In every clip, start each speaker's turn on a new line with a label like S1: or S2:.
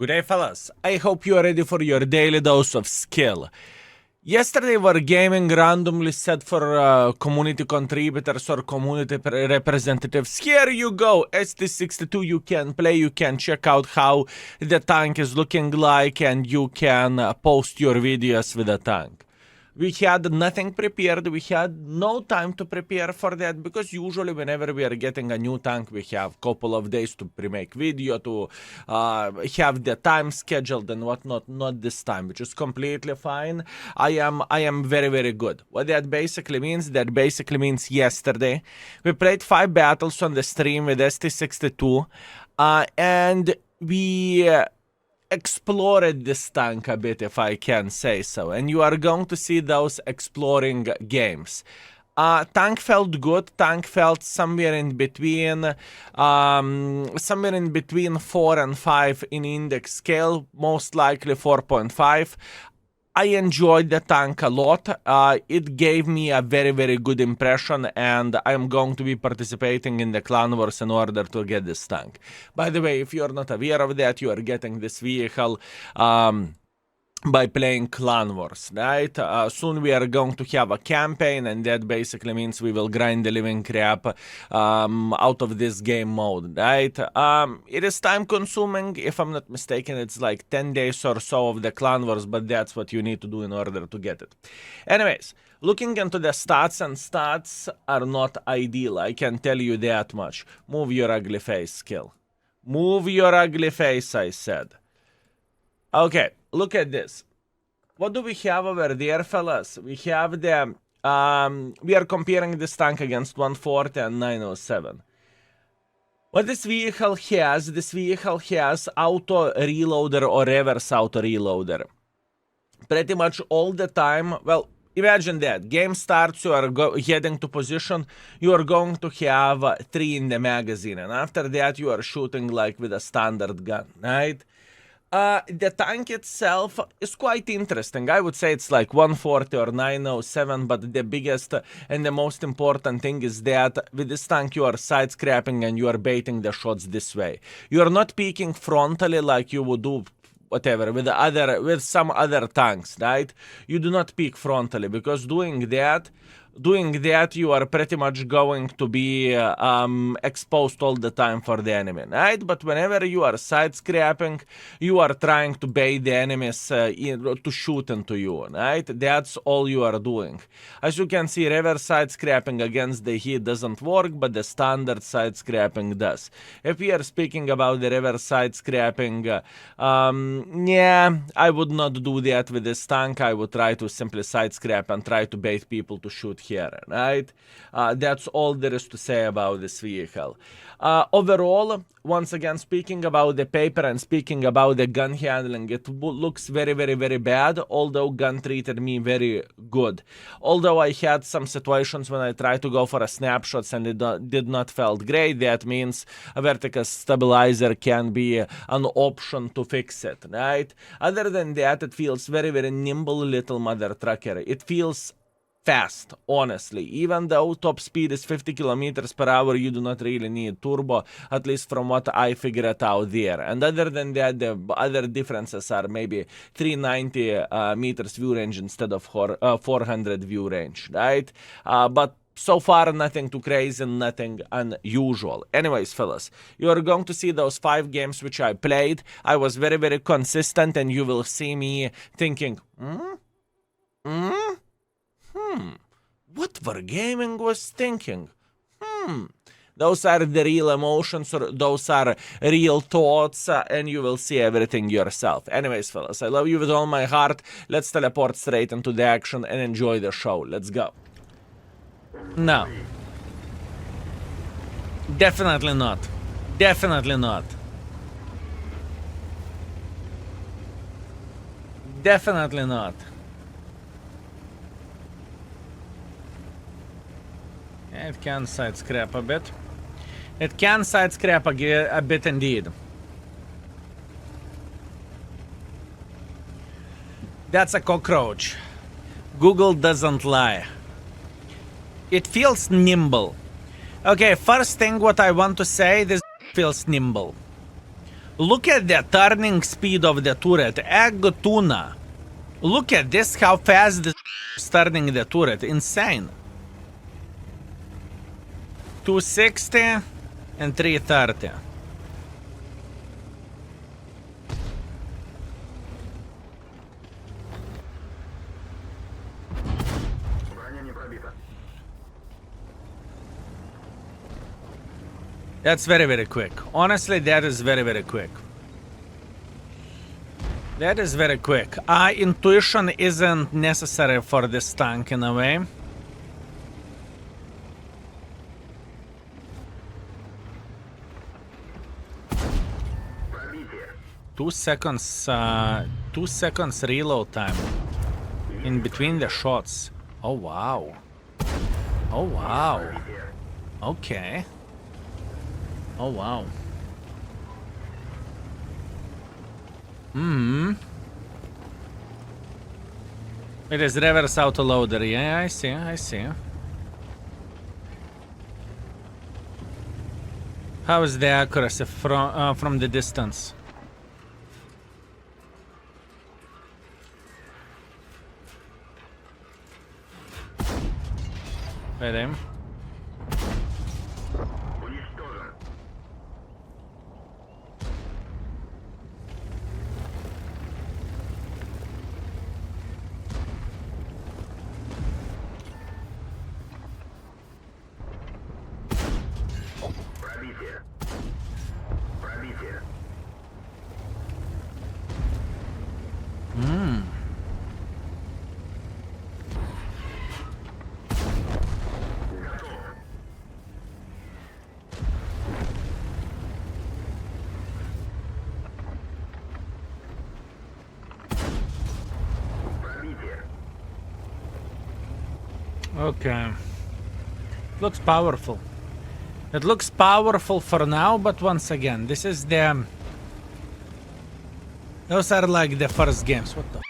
S1: Good day, fellas. I hope you are ready for your daily dose of skill. Yesterday we were gaming randomly set for community contributors or community representatives. Here you go, ST-62, you can play, you can check out how the tank is looking like, and you can post your videos with the tank. We had nothing prepared, we had no time to prepare for that, because usually whenever we are getting a new tank, we have a couple of days to pre-make video, to have the time scheduled and whatnot. Not this time, which is completely fine. I am very, very good. What that basically means, yesterday, we played 5 battles on the stream with ST-62, and we explored this tank a bit, if I can say so, and you are going to see those exploring games. Tank felt good. Tank felt somewhere in between 4 and 5 in index scale, most likely 4.5. I enjoyed the tank a lot. It gave me a very, very good impression, and I'm going to be participating in the clan wars in order to get this tank. By the way, if you're not aware of that, you are getting this vehicle by playing clan wars, right? Soon we are going to have a campaign, and that basically means we will grind the living crap out of this game mode, right? It is time consuming. If I'm not mistaken, it's like 10 days or so of the clan wars, but that's what you need to do in order to get it. Anyways, looking into the stats, and stats are not ideal, I can tell you that much. Move your ugly face, skill. Move your ugly face, I said. Okay, look at this. What do we have over there, fellas? We have the, we are comparing this tank against 140 and 907. What this vehicle has auto reloader or reverse auto reloader. Pretty much all the time. Well, imagine that. Game starts, you are heading to position, you are going to have 3 in the magazine, and after that you are shooting like with a standard gun, right? The tank itself is quite interesting. I would say it's like 140 or 907, but the biggest and the most important thing is that with this tank you are side scrapping and you are baiting the shots this way. You are not peeking frontally like you would do whatever with some other tanks, right? You do not peek frontally, because doing that you are pretty much going to be exposed all the time for the enemy, right? But whenever you are side scrapping, you are trying to bait the enemies to shoot into you, right? That's all you are doing. As you can see, reverse side scrapping against the heat doesn't work, but the standard side scrapping does. If we are speaking about the reverse side scrapping, yeah, I would not do that with this tank. I would try to simply side scrap and try to bait people to shoot here, right? That's all there is to say about this vehicle. Overall, once again, speaking about the paper and speaking about the gun handling, it looks very, very, very bad, although gun treated me very good. Although I had some situations when I tried to go for a snapshots and it did not felt great, that means a vertical stabilizer can be an option to fix it, right? Other than that, it feels very, very nimble little mother trucker. It feels fast, honestly. Even though top speed is 50 kilometers per hour, you do not really need turbo, at least from what I figured out there. And other than that, the other differences are maybe 390 meters view range instead of 400 view range, right? But so far, nothing too crazy, nothing unusual. Anyways, fellas, you are going to see those 5 games which I played. I was very, very consistent, and you will see me thinking, what Wargaming was thinking? Those are the real emotions, or those are real thoughts, and you will see everything yourself. Anyways, fellas, I love you with all my heart. Let's teleport straight into the action and enjoy the show. Let's go. No. Definitely not. Definitely not. Definitely not. It can side scrap a bit. It can side scrap a bit indeed. That's a cockroach. Google doesn't lie. It feels nimble. Okay, first thing what I want to say, this feels nimble. Look at the turning speed of the turret. Egg tuna. Look at this, how fast this is turning the turret. Insane. 260 and 330. That's very, very quick. Honestly, that is very, very quick. That is very quick. Intuition isn't necessary for this tank in a way. Two seconds reload time in between the shots. Oh wow. Oh wow. Okay. Oh wow. It is reverse autoloader. Yeah, I see. I see. How is the accuracy from the distance? Wait, aim. Okay. Looks powerful. It looks powerful for now, but once again, this is the... Those are like the first games. What the...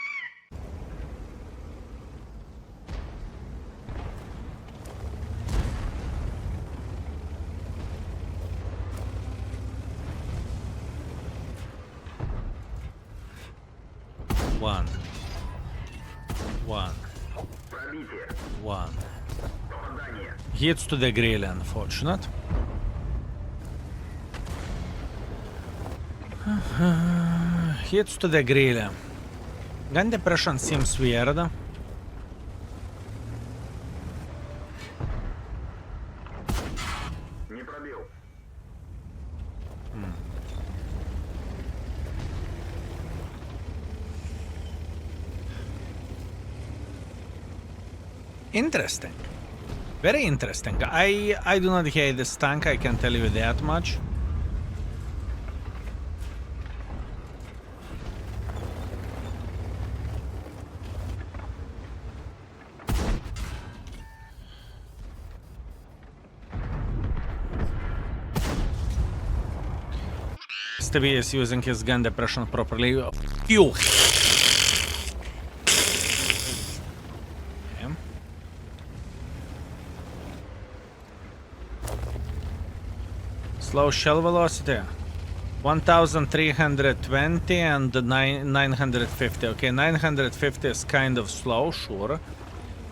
S1: One. Hits to the grill, unfortunate. Hits to the grill. Gun depression seems weird. Interesting. Very interesting. I do not hate this tank, I can tell you that much. STB is using his gun depression properly. Phew. Slow shell velocity 1320 and 950. Okay, 950 is kind of slow, sure,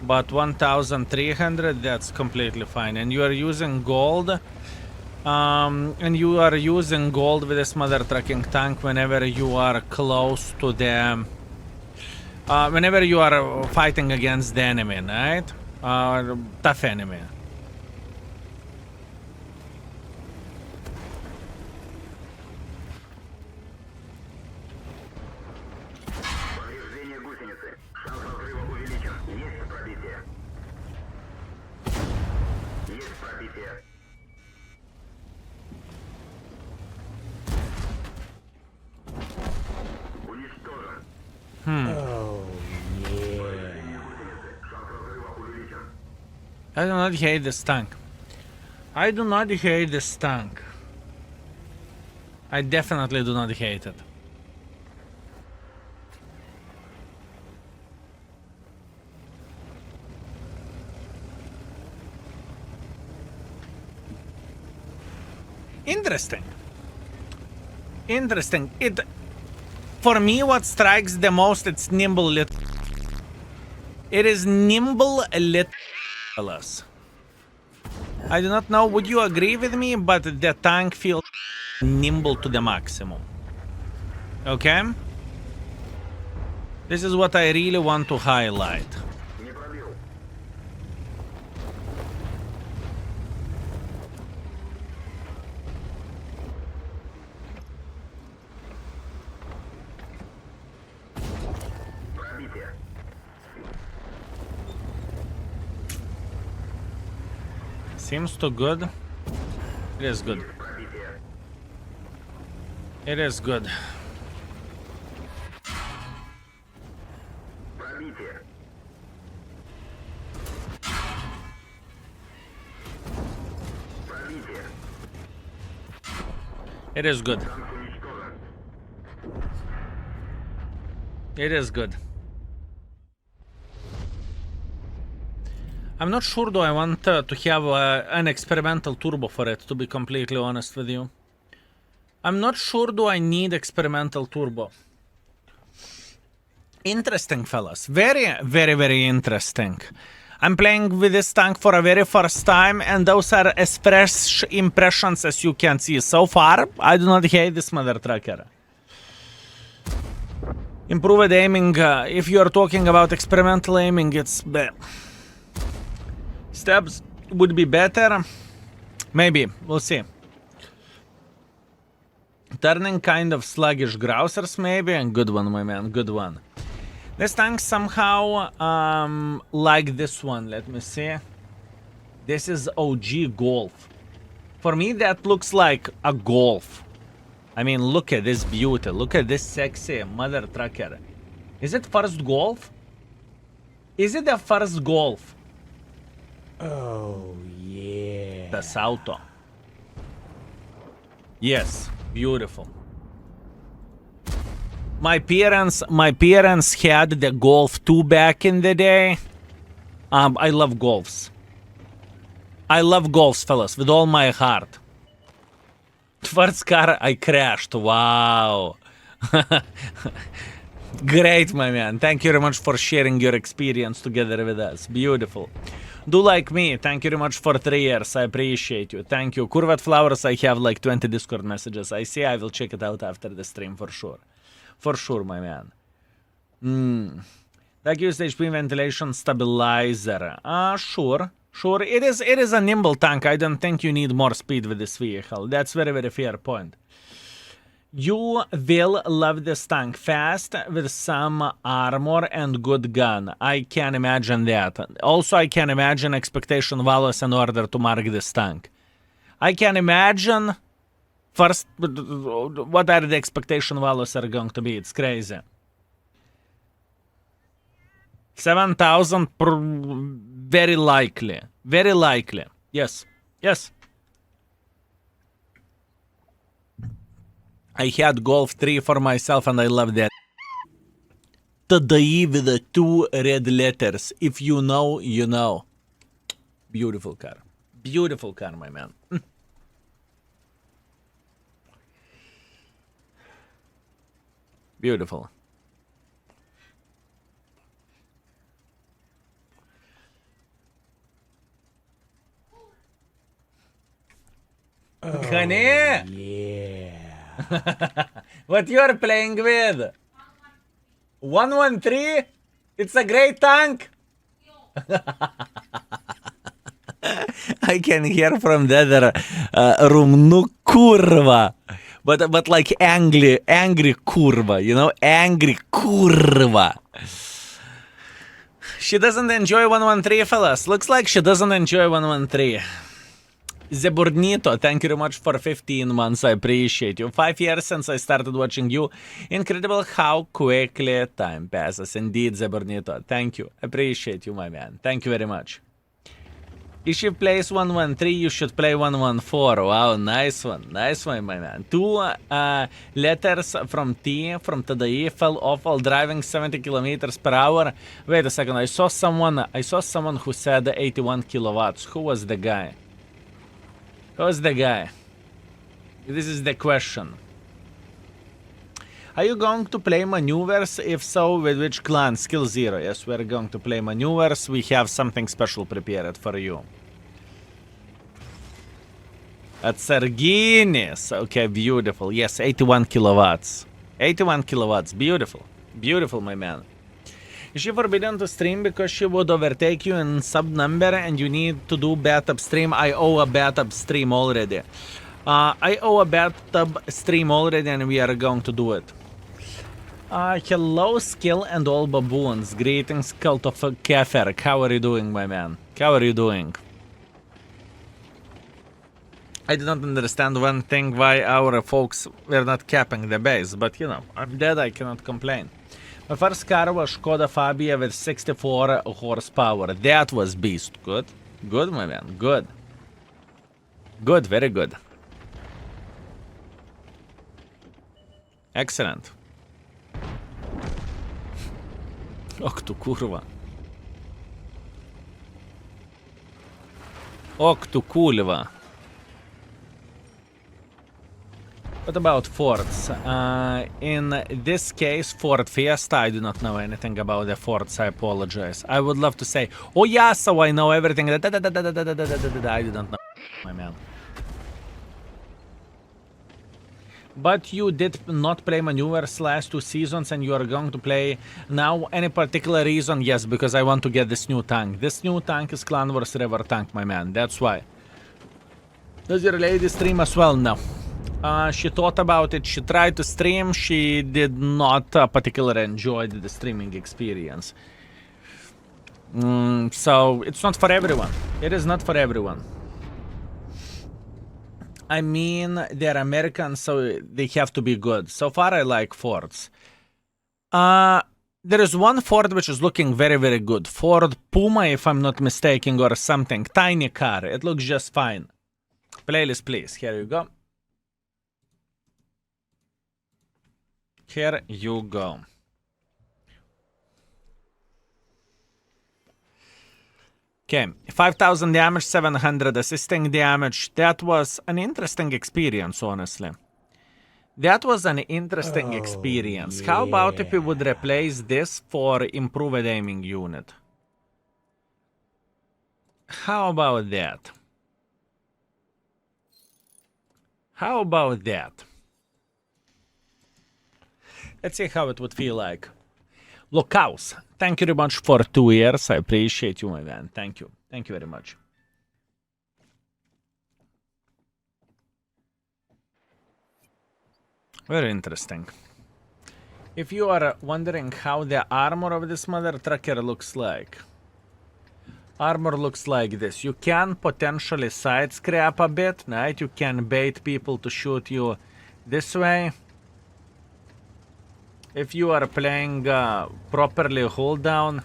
S1: but 1300, that's completely fine. And you are using gold, with this mother trucking tank whenever you are close to the whenever you are fighting against the enemy, right? Tough enemy. I do not hate this tank. I do not hate this tank. I definitely do not hate it. Interesting. Interesting. For me, what strikes the most, it's nimble lit. It is nimble lit. I do not know, would you agree with me, but the tank feels nimble to the maximum. Okay? This is what I really want to highlight. Seems too good. It is good. It is good. It is good. It is good. I'm not sure do I want to have an experimental turbo for it, to be completely honest with you. I'm not sure do I need experimental turbo. Interesting, fellas. Very, very, very interesting. I'm playing with this tank for a very first time, and those are as fresh impressions as you can see. So far, I do not hate this mother trucker. Improved aiming, if you are talking about experimental aiming, it's bad. Stabs would be better. Maybe, we'll see. Turning kind of sluggish grousers, maybe. And good one, my man, good one. This tank somehow, like this one, let me see. This is OG Golf. For me, that looks like a Golf. I mean, look at this beauty. Look at this sexy mother trucker. Is it first Golf? Is it the first Golf? Oh, yeah. The Salto. Yes, beautiful. My parents had the Golf 2 back in the day. I love Golfs. I love Golfs, fellas, with all my heart. First car I crashed. Wow. Great, my man. Thank you very much for sharing your experience together with us. Beautiful. Do like me. Thank you very much for 3 years. I appreciate you. Thank you. Curvat Flowers, I have like 20 Discord messages. I see. I will check it out after the stream for sure. For sure, my man. That used HP ventilation stabilizer. Sure. Sure. It is a nimble tank. I don't think you need more speed with this vehicle. That's very, very fair point. You will love this tank. Fast with some armor and good gun. I can imagine that. Also, I can imagine expectation values in order to mark this tank. I can imagine first what are the expectation values are going to be. It's crazy. 7,000 very likely. Very likely. Yes. Yes. I had Golf 3 for myself and I love that. TDI with the 2 red letters. If you know, you know. Beautiful car. Beautiful car, my man. Beautiful. Oh, honey! Yeah. What you are playing with? 113? It's a great tank. I can hear from the other room. No kurva. But like angry kurva, you know? Angry kurva. She doesn't enjoy 113, fellas. Looks like she doesn't enjoy 113. Zeburnito, thank you very much for 15 months. I appreciate you. 5 years since I started watching you. Incredible how quickly time passes. Indeed, Zeburnito. Thank you. Appreciate you, my man. Thank you very much. If she plays 113, you should play 114. Wow, nice one. Nice one, my man. 2 letters from T, from TDI, fell off while driving 70 kilometers per hour. Wait a second. I saw someone who said 81 kilowatts. Who was the guy? Who's the guy? This is the question. Are you going to play maneuvers? If so, with which clan? Skill 0. Yes, we're going to play maneuvers. We have something special prepared for you. At Serginis. Okay, beautiful. Yes, 81 kilowatts. 81 kilowatts. Beautiful. Beautiful, my man. Is she forbidden to stream because she would overtake you in sub number and you need to do bathtub stream? I owe a bathtub stream already. I owe a bathtub stream already and we are going to do it. Hello, Skill and all baboons. Greetings, Cult of Kafer. How are you doing, my man? How are you doing? I do not understand one thing why our folks were not capping the base, but you know, I'm dead, I cannot complain. My first car was Skoda Fabia with 64 horsepower. That was beast. Good. Good, my man. Good. Good, very good. Excellent. Och tu kurwa. Och tu kurwa. What about Fords? In this case, Ford Fiesta, I do not know anything about the Fords, I apologize. I would love to say, oh yeah, so I know everything. I do not know, my man. But you did not play maneuvers last 2 seasons and you are going to play now. Any particular reason? Yes, because I want to get this new tank. This new tank is Clan Wars River tank, my man. That's why. Does your lady stream as well? No. She thought about it, she tried to stream, she did not particularly enjoy the streaming experience. So, it's not for everyone. It is not for everyone. I mean, they're American, so they have to be good. So far, I like Fords. There is one Ford which is looking very, very good. Ford Puma, if I'm not mistaken, or something. Tiny car. It looks just fine. Playlist, please. Here you go. Here you go. Okay, 5,000 damage, 700 assisting damage. That was an interesting experience, honestly. That was an interesting experience. Yeah. How about if we would replace this for improved aiming unit? How about that? How about that? Let's see how it would feel like. Lookhouse, thank you very much for 2 years. I appreciate you, my man. Thank you. Thank you very much. Very interesting. If you are wondering how the armor of this mother trucker looks like. Armor looks like this. You can potentially side scrap a bit, right? You can bait people to shoot you this way. If you are playing properly hold down,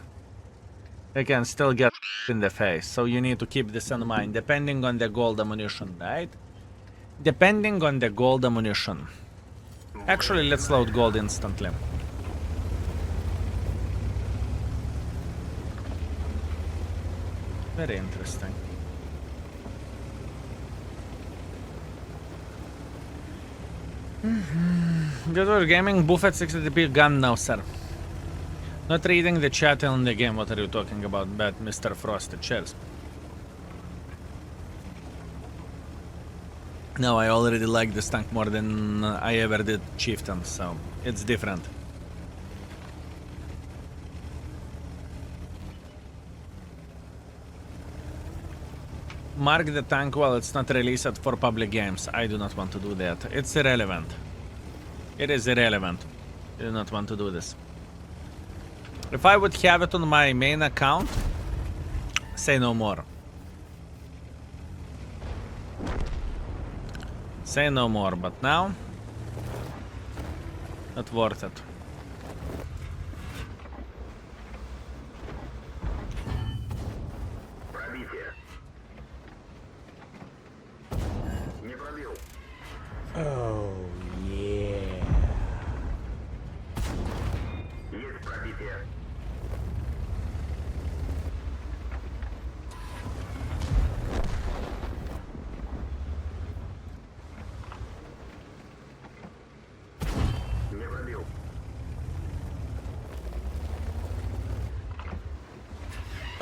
S1: they can still get in the face. So you need to keep this in mind, depending on the gold ammunition, right? Depending on the gold ammunition. Actually, let's load gold instantly. Very interesting. Good for gaming, Buffett 60p gun now, sir. Not reading the chat on the game, what are you talking about, bad Mr. Frosty? Cheers. No, I already like this tank more than I ever did Chieftain, so it's different. Mark the tank while it's not released for public games. I do not want to do that. It's irrelevant. It is irrelevant. I do not want to do this. If I would have it on my main account, say no more. Say no more, but now, not worth it.
S2: Oh, yeah.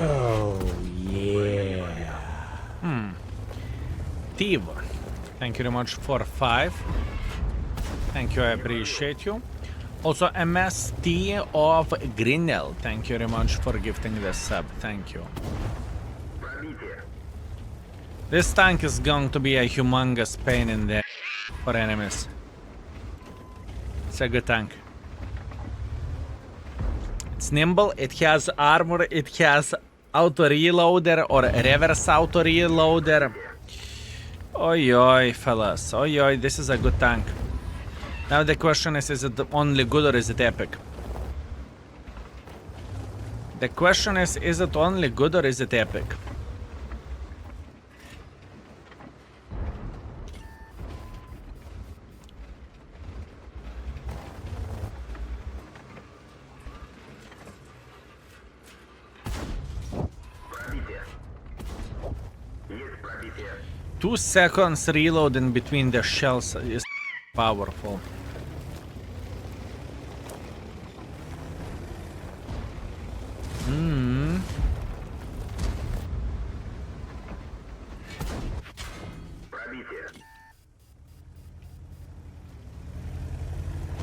S1: Oh, yeah. Tivo. Thank you very much for 5. Thank you, I appreciate you. Also, MST of Grinnell. Thank you very much for gifting the sub. Thank you. This tank is going to be a humongous pain in the for enemies. It's a good tank. It's nimble, it has armor, it has auto reloader or reverse auto reloader. Oi oi, fellas. Oi oi, this is a good tank. Now the question is it only good or is it epic? The question is it only good or is it epic? Two seconds reload in between the shells is powerful.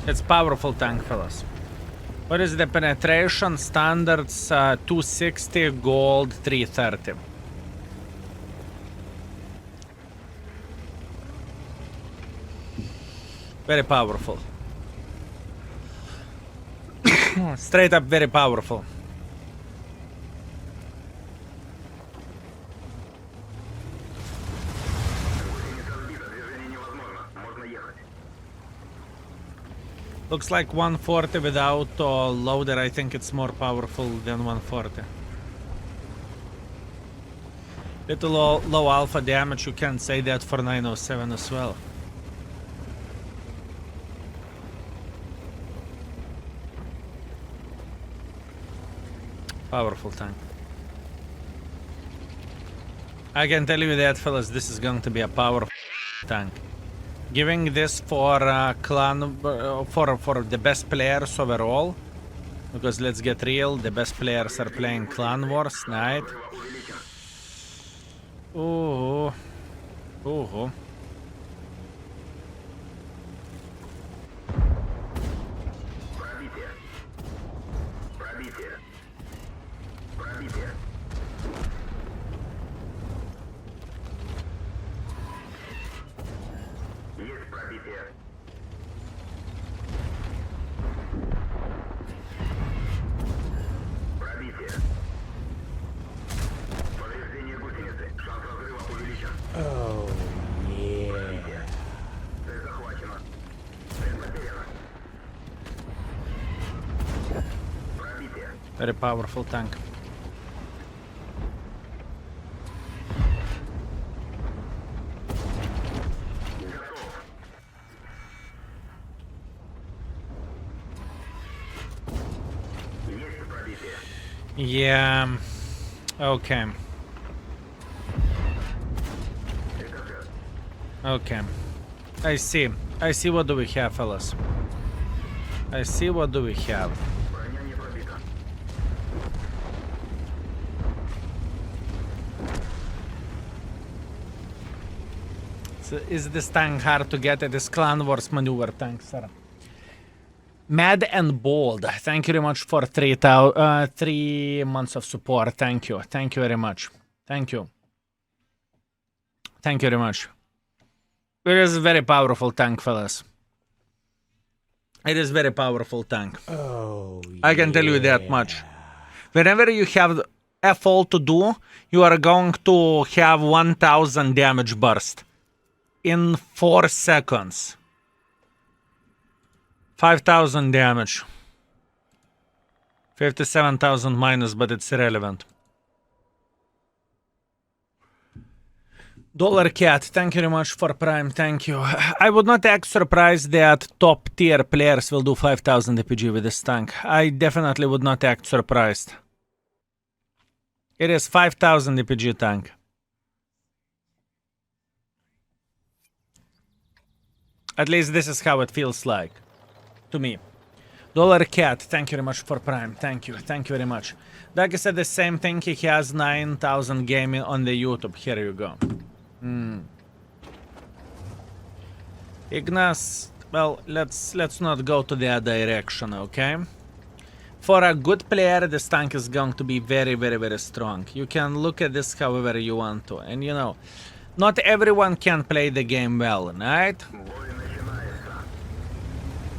S1: It's powerful tank, fellas. What is the penetration? Standards 260, gold 330. Very powerful. Straight up very powerful. Looks like 140 without loader. I think it's more powerful than 140. Little low alpha damage, you can say that for 907 as well. Powerful tank. I can tell you that, fellas, this is going to be a powerful tank. Giving this for clan for the best players overall, because let's get real, the best players are playing clan wars, right? Ooh, ooh. Oh, yeah. Very powerful tank. Yeah. Okay. Okay. I see. I see what do we have, fellas. I see what do we have. So is this tank hard to get? It is Clan Wars maneuver tank, sir. Mad and Bold, thank you very much for 3 months of support. Thank you. Thank you very much. Thank you. Thank you very much. It is a very powerful tank, fellas. It is very powerful tank.
S2: Oh,
S1: I can tell you that much. Whenever you have F-all to do, you are going to have 1000 damage burst in 4 seconds. 5000 damage. 57,000 minus, but it's irrelevant. Dollar Cat, thank you very much for Prime, thank you. I would not act surprised that top tier players will do 5000 APG with this tank. I definitely would not act surprised. It is 5000 APG tank. At least this is how it feels like. To me. Dollar Cat, thank you very much for Prime. Thank you very much. Like I said, the same thing. He has 9,000 gaming on the YouTube. Here you go. Ignas, well, let's not go to the other direction, okay? For a good player, this tank is going to be very, very, very strong. You can look at this however you want to. And you know, not everyone can play the game well, right?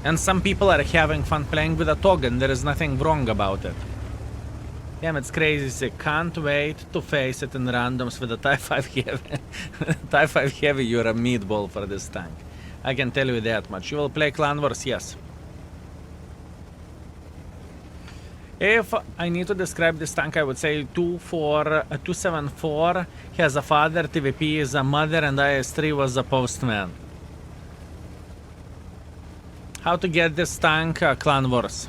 S1: And some people are having fun playing with a Togan. There is nothing wrong about it. Damn, it's crazy. Can't wait to face it in randoms with a TIE 5 Heavy. TIE 5 Heavy, you're a meatball for this tank. I can tell you that much. You will play Clan Wars? Yes. If I need to describe this tank, I would say 274 has a father, TVP is a mother, and IS-3 was a postman. How to get this tank? Clan Wars.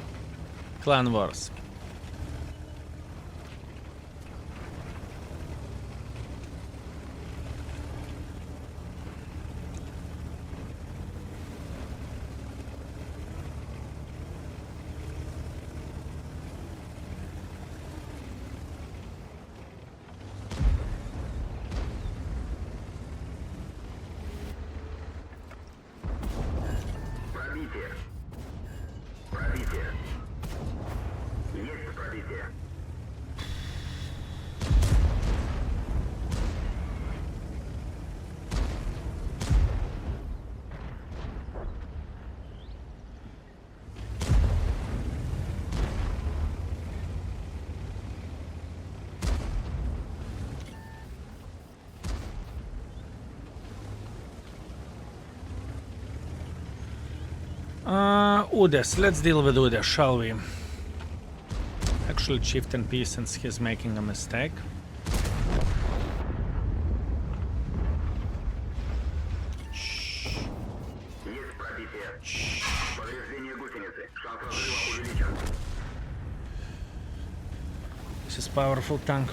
S1: Clan Wars. Udes, let's deal with Udes, shall we? Actually, Chieftain P, since he's making a mistake. Shh. Shh. This is powerful tank.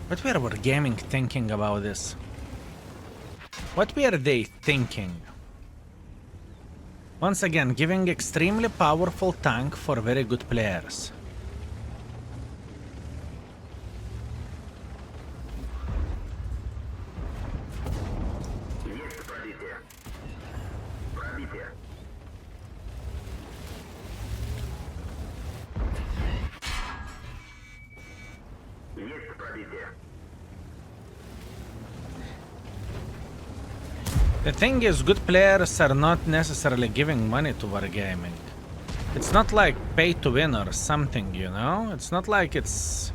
S1: What were gaming thinking about this? What were they thinking? Once again, giving extremely powerful tank for very good players. The thing is, good players are not necessarily giving money to wargaming. It's not like pay to win or something, you know? It's not like it's,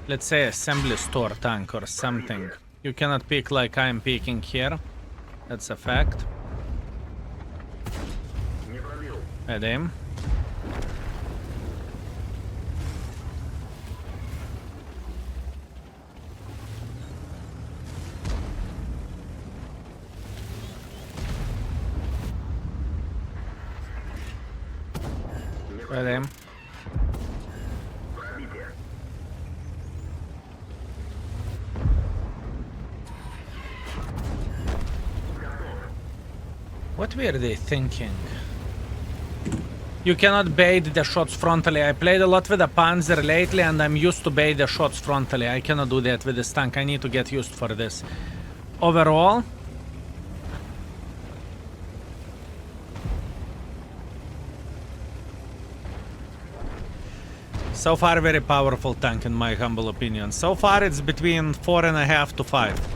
S1: let's say, assembly store tank or something. You cannot pick like I'm picking here. That's a fact. Bad aim. Bad aim. What were they thinking? You cannot bait the shots frontally. I played a lot with the Panzer lately and I'm used to bait the shots frontally. I cannot do that with this tank. I need to get used for this. Overall, so far, very powerful tank in my humble opinion. So far, it's between 4.5 to 5.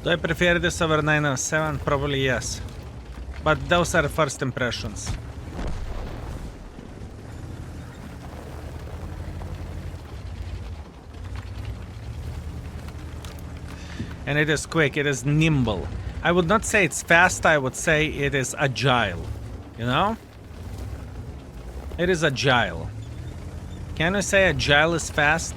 S1: Do I prefer this over 907? Probably yes. But those are first impressions. And it is quick, it is nimble. I would not say it's fast, I would say it is agile. You know? It is agile. Can you say agile is fast?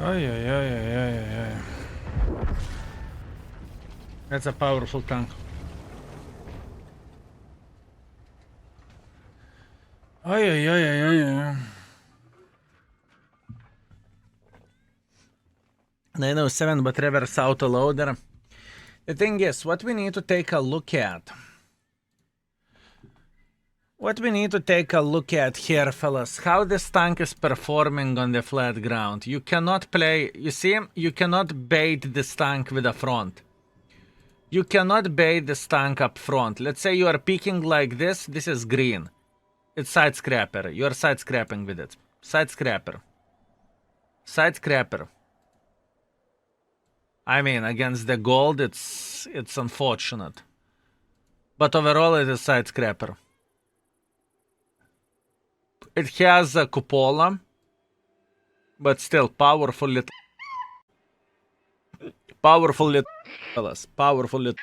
S1: Ay. That's a powerful tank. Ay. 907, but reverse autoloader. The thing is, what we need to take a look at. What we need to take a look at here, fellas, how this tank is performing on the flat ground. You cannot play, you see, you cannot bait this tank with a front. You cannot bait this tank up front. Let's say you are peeking like this is green. It's side scrapper, you are side scrapping with it. Side scrapper. Side scrapper. I mean, against the gold, it's unfortunate. But overall, it is side scrapper. It has a cupola, but still powerful little. Powerful little fellas. Powerful little.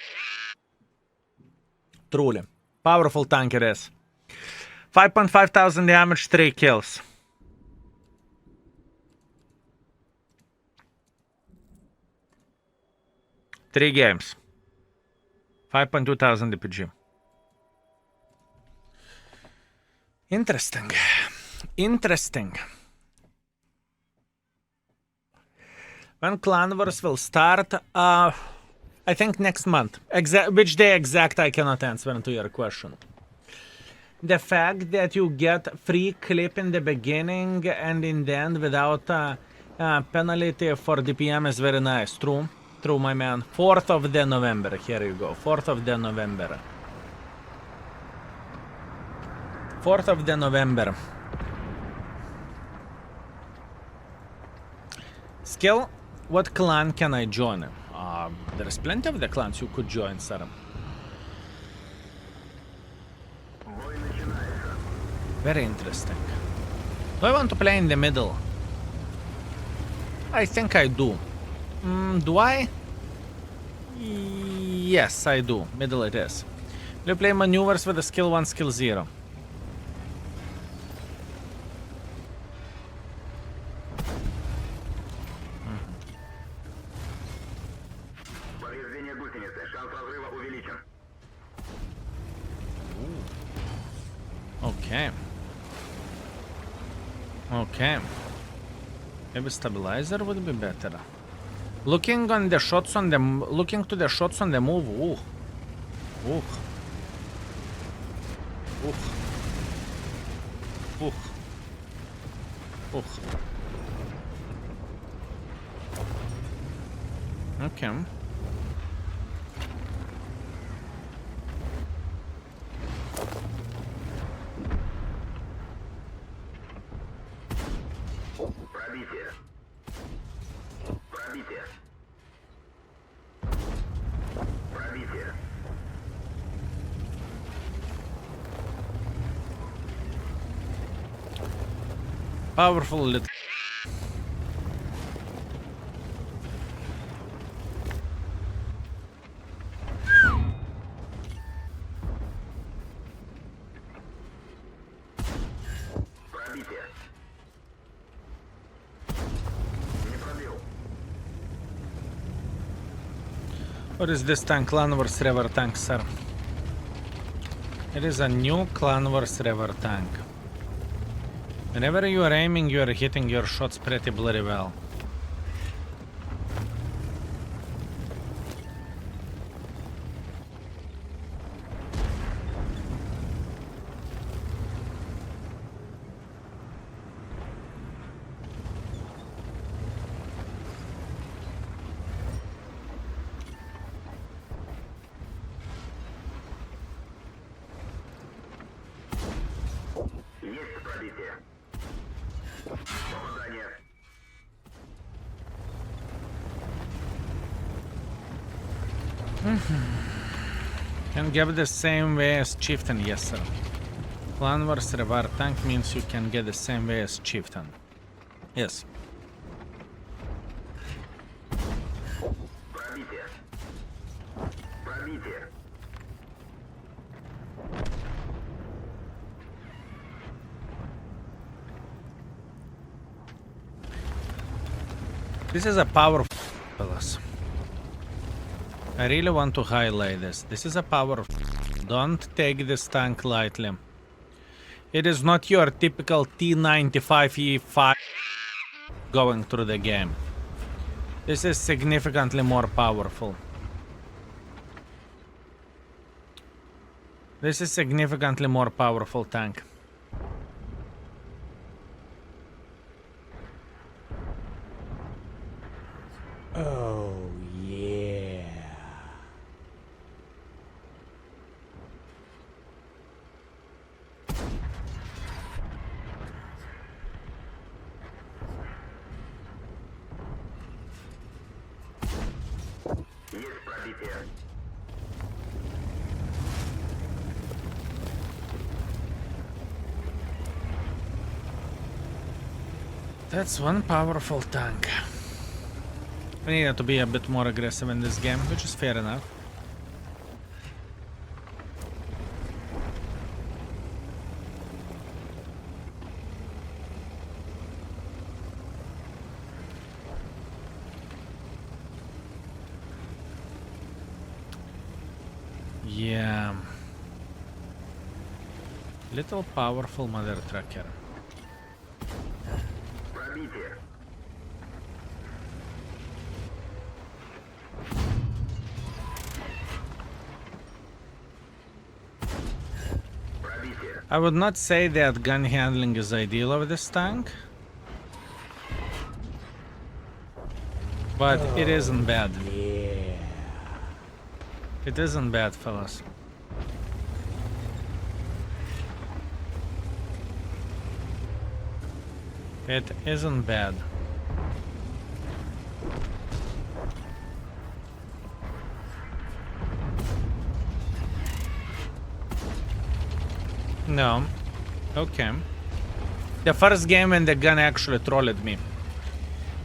S1: Truly. Powerful tank it is. 5.5 thousand damage, 3 kills. Three games. 5.2 thousand DPG. Interesting. Interesting. When Clan Wars will start? I think next month. Which day exact I cannot answer to your question. The fact that you get free clip in the beginning and in the end without penalty for DPM is very nice. True. True, my man. 4th of the November. Here you go. 4th of the November. 4th of the November. Skill, what clan can I join? There's plenty of the clans you could join, sir. Very interesting. Do I want to play in the middle? I think I do. Do I? Yes, I do. Middle it is. We play maneuvers with a skill 1, skill 0. Okay. Okay. Maybe stabilizer would be better. Looking on the shots on the looking to the shots on the move. Ooh. Ooh. Ooh. Ooh. Ooh. Okay. Powerful little. What is this tank? Clan Wars River tank, sir. It is a new Clan Wars River tank. Whenever you are aiming, you are hitting your shots pretty bloody well.
S2: Can get the same way as chieftain, yes sir. Clan vs reward tank means you can get the same way as chieftain. Yes. This is a powerful fellas. I really want to highlight this. This is a powerful. Don't take this tank lightly. It is not your typical T95E5 going through the game. This is significantly more powerful. This is significantly more powerful tank.
S1: Oh, yeah.
S2: That's one powerful tank. We needed to be a bit more aggressive in this game, which is fair enough. Yeah. Little powerful mother trucker. I would not say that gun handling is ideal of this tank, but it isn't bad.
S1: Yeah.
S2: It isn't bad, fellas. It isn't bad. No. Okay. The first game when the gun actually trolled me.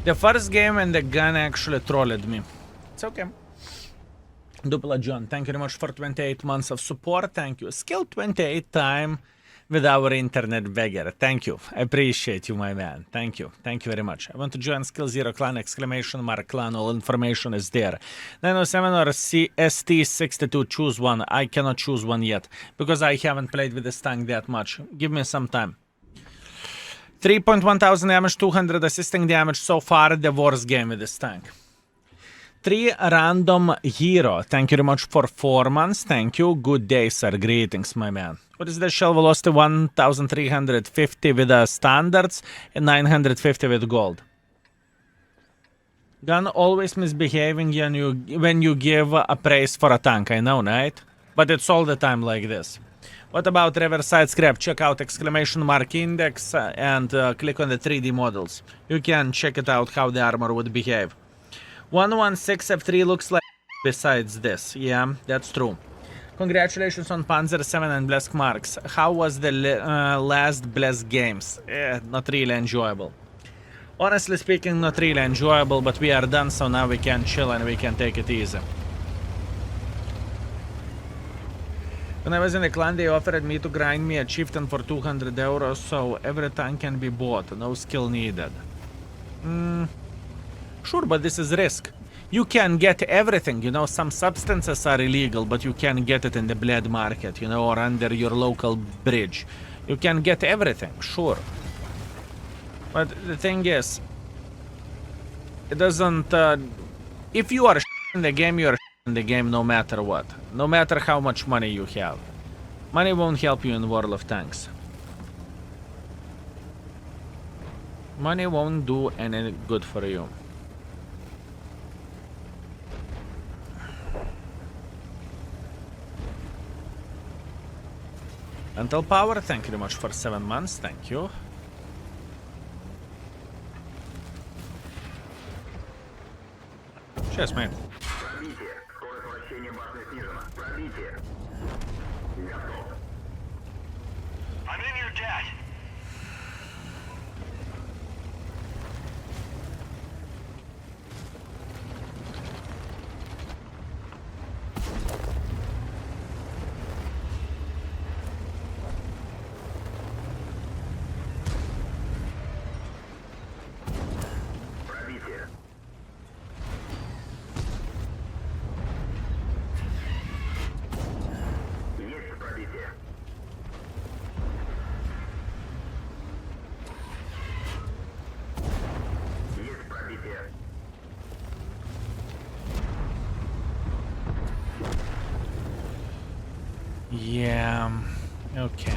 S2: The first game when the gun actually trolled me. It's okay. Dupla John, thank you very much for 28 months of support. Thank you. Skill 28 time with our internet beggar. Thank you. I appreciate you, my man. Thank you. Thank you very much. I want to join Skill 0 clan, exclamation mark clan. All information is there. 907 or ST-62, choose one. I cannot choose one yet because I haven't played with this tank that much. Give me some time. 3.1 thousand damage, 200 assisting damage so far. The worst game with this tank. 3 random hero. Thank you very much for 4 months. Thank you. Good day, sir. Greetings, my man. What is the shell velocity? 1350 with the standards and 950 with gold. Gun always misbehaving when you give a praise for a tank. I know, right? But it's all the time like this. What about Riverside Scrap? Check out exclamation mark index and click on the 3D models. You can check it out how the armor would behave. 116 F3 looks like besides this. Yeah, that's true. Congratulations on Panzer 7 and Blesk marks. How was the last Blesk games? Not really enjoyable. Honestly speaking, not really enjoyable, but we are done, so now we can chill and we can take it easy. When I was in the clan, they offered me to grind me a chieftain for 200 euros, so every tank can be bought, no skill needed. Sure, but this is risk. You can get everything, you know, some substances are illegal, but you can get it in the blade market, you know, or under your local bridge. You can get everything, sure. But the thing is, it doesn't... if you are in the game, you are in the game no matter what. No matter how much money you have. Money won't help you in World of Tanks. Money won't do any good for you. Mental Power, thank you very much for 7 months, thank you. Cheers, mate.
S3: I'm in your debt.
S2: Yeah. Okay.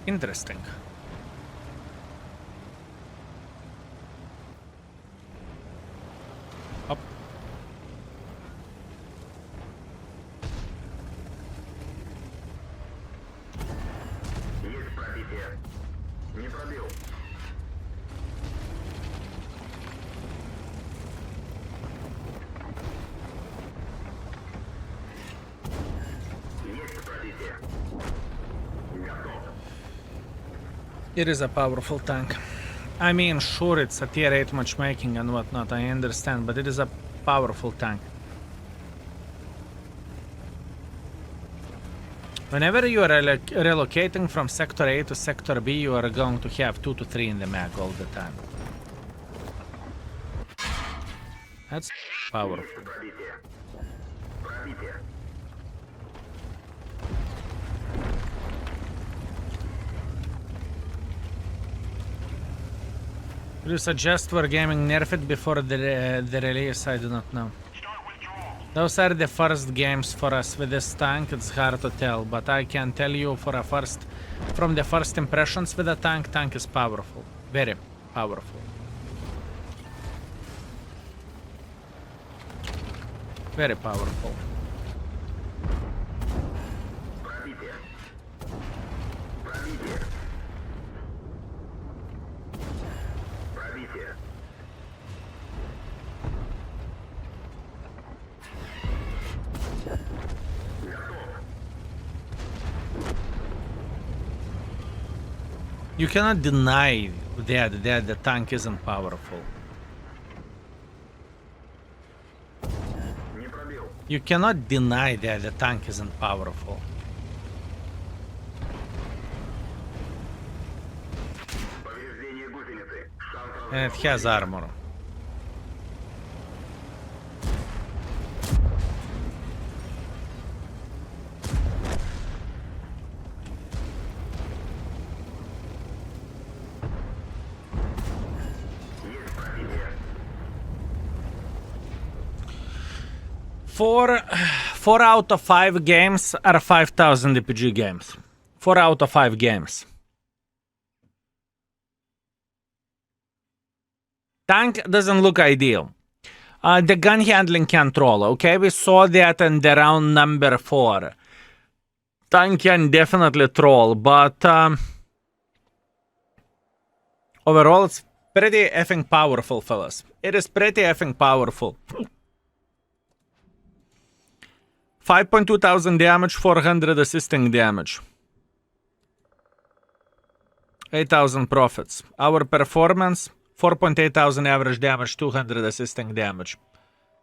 S2: Interesting. Up.
S3: Есть пробитие. Не пробил. Есть пробитие. Готов.
S2: It is a powerful tank. I mean, sure, it's a tier 8 matchmaking and whatnot, I understand, but it is a powerful tank. Whenever you are relocating from Sector A to Sector B, you are going to have 2 to 3 in the mag all the time. That's powerful.
S3: Есть пробитие. Пробитие.
S2: Would you suggest for gaming nerf it before the release? I do not know.
S3: Start withdrawal.
S2: Those are the first games for us with this tank. It's hard to tell, but I can tell you from the first impressions with the tank is powerful, very powerful, very powerful.
S3: Пробитие. Пробитие. Пробитие.
S2: You cannot deny that the tank isn't powerful.
S3: Не пробил.
S2: You cannot deny that the tank isn't powerful.
S3: Повреждение гусеницы. Шанс
S2: And it has armor.
S3: Есть пробитие.
S2: Four out of 5 games are 5,000 DPG games. 4 out of 5 games. Tank doesn't look ideal. The gun handling can't roll, okay? We saw that in the round number 4. Tank can definitely troll, but overall it's pretty effing powerful, fellas. It is pretty effing powerful. 5.2 thousand damage, 400 assisting damage. 8,000 profits. Our performance, 4.8 thousand average damage, 200 assisting damage.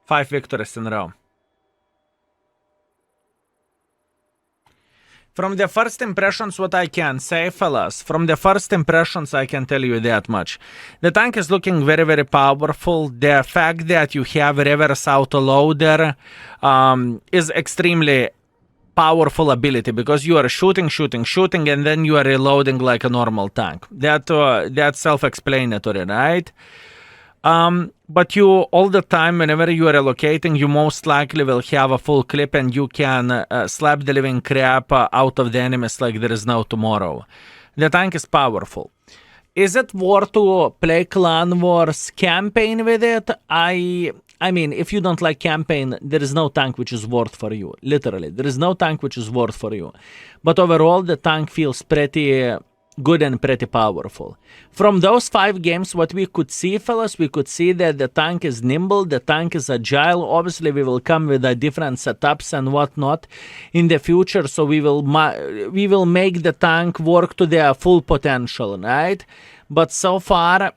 S2: 5 victories in a row. From the first impressions, what I can say, fellas, from the first impressions, I can tell you that much. The tank is looking very, very powerful. The fact that you have a reverse autoloader is extremely powerful ability because you are shooting, and then you are reloading like a normal tank. That's self-explanatory, right? But you, all the time, whenever you are relocating, you most likely will have a full clip and you can slap the living crap out of the enemies like there is no tomorrow. The tank is powerful. Is it worth to play Clan Wars campaign with it? I mean, if you don't like campaign, there is no tank which is worth for you. Literally, there is no tank which is worth for you. But overall, the tank feels pretty good and pretty powerful. From those 5 games, what we could see, fellas, we could see that the tank is nimble, the tank is agile. Obviously, we will come with different setups and whatnot in the future, so we will make the tank work to their full potential, right? But so far,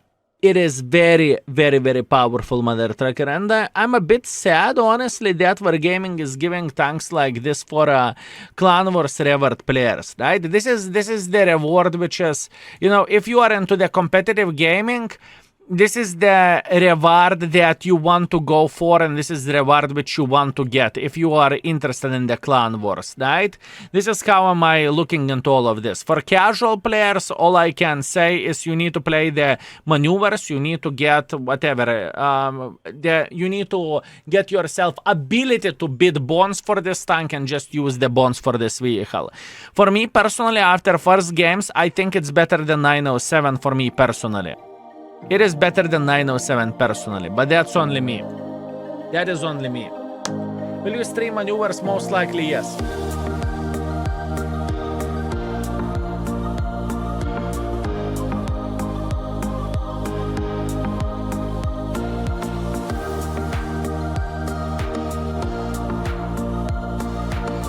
S2: it is very, very, very powerful, mother trucker, and I'm a bit sad, honestly, that Wargaming is giving tanks like this for Clan Wars reward players, right? This is the reward, which is, you know, if you are into the competitive gaming, this is the reward that you want to go for, and this is the reward which you want to get if you are interested in the Clan Wars, right? This is how am I looking into all of this. For casual players, all I can say is you need to play the maneuvers, you need to get whatever, you need to get yourself ability to bid bonds for this tank and just use the bonds for this vehicle. For me personally, after first games, I think it's better than 907 for me personally. It is better than 907 personally, but that's only me. That is only me. Will you stream maneuvers? Most likely, yes.